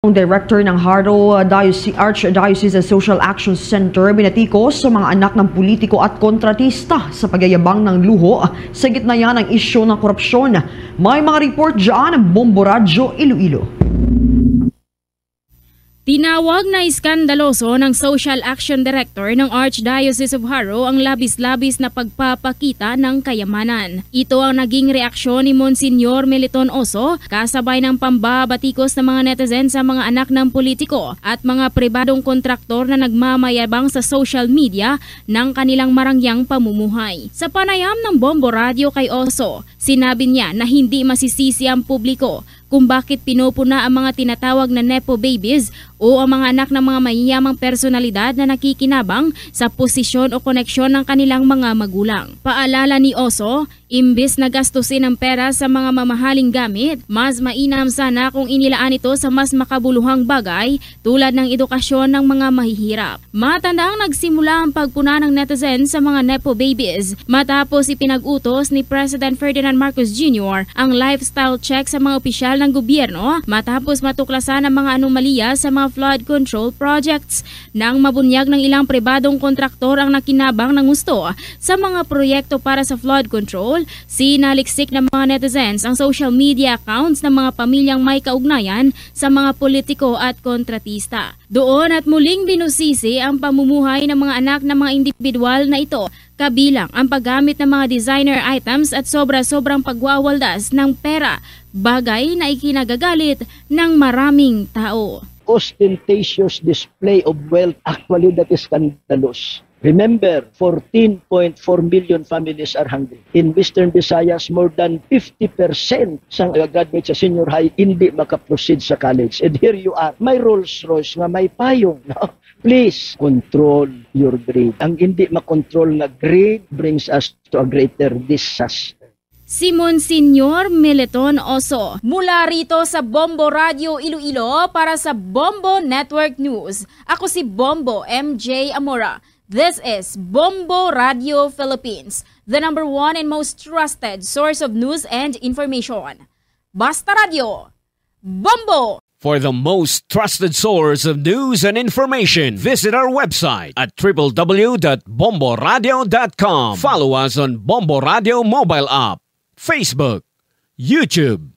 Ang Director ng Haro Archdiocese Social Action Center binatikos sa mga anak ng politiko at kontratista sa pagyayabang ng luho sa gitna yan ng isyu ng korupsyon. May mga report dyan ng Bombo Radyo Iloilo. Tinawag na iskandaloso ng Social Action Director ng Archdiocese of Haro ang labis-labis na pagpapakita ng kayamanan. Ito ang naging reaksyon ni Monsignor Meliton Oso kasabay ng pambabatikos ng mga netizen sa mga anak ng politiko at mga pribadong kontraktor na nagmamayabang sa social media ng kanilang marangyang pamumuhay. Sa panayam ng Bombo Radio kay Oso, sinabi niya na hindi masisisi ang publiko kung bakit pinupuna ang mga tinatawag na Nepo babies o ang mga anak ng mga mayayamang personalidad na nakikinabang sa posisyon o koneksyon ng kanilang mga magulang. Paalala ni Oso, imbis na gastusin ang pera sa mga mamahaling gamit, mas mainam sana kung inilaan ito sa mas makabuluhang bagay tulad ng edukasyon ng mga mahihirap. Matandang nagsimula ang pagpuna ng netizen sa mga Nepo babies matapos ipinag-utos ni President Ferdinand Marcos Jr. ang lifestyle check sa mga opisyal ng gobyerno matapos matuklasan ang mga anomalya sa mga flood control projects. Nang mabunyag ng ilang pribadong kontraktor ang nakinabang ng gusto sa mga proyekto para sa flood control, sinaliksik ng mga netizens ang social media accounts ng mga pamilyang may kaugnayan sa mga politiko at kontratista. Doon at muling binusisi ang pamumuhay ng mga anak ng mga individual na ito, kabilang ang paggamit ng mga designer items at sobra-sobrang pagwawaldas ng pera, bagay na ikinagagalit ng maraming tao. Ostentatious display of wealth, actually that is scandalous. Remember, 14.4 million families are hungry. In Western Visayas, more than 50% sang graduate sa senior high hindi makaproceed sa college. And here you are, may Rolls Royce nga may payong. No? Please, control your greed. Ang hindi makontrol na greed brings us to a greater disaster. Si Monsignor Meliton Oso. Mula rito sa Bombo Radio Iloilo para sa Bombo Network News. Ako si Bombo MJ Amora. This is Bombo Radio Philippines, the #1 and most trusted source of news and information. Basta Radio, Bombo! For the most trusted source of news and information, visit our website at www.bomboradio.com. Follow us on Bombo Radio mobile app, Facebook, YouTube,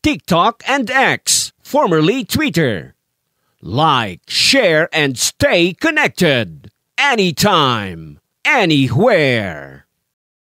TikTok, and X, formerly Twitter. Like, share, and stay connected. Anytime, anywhere.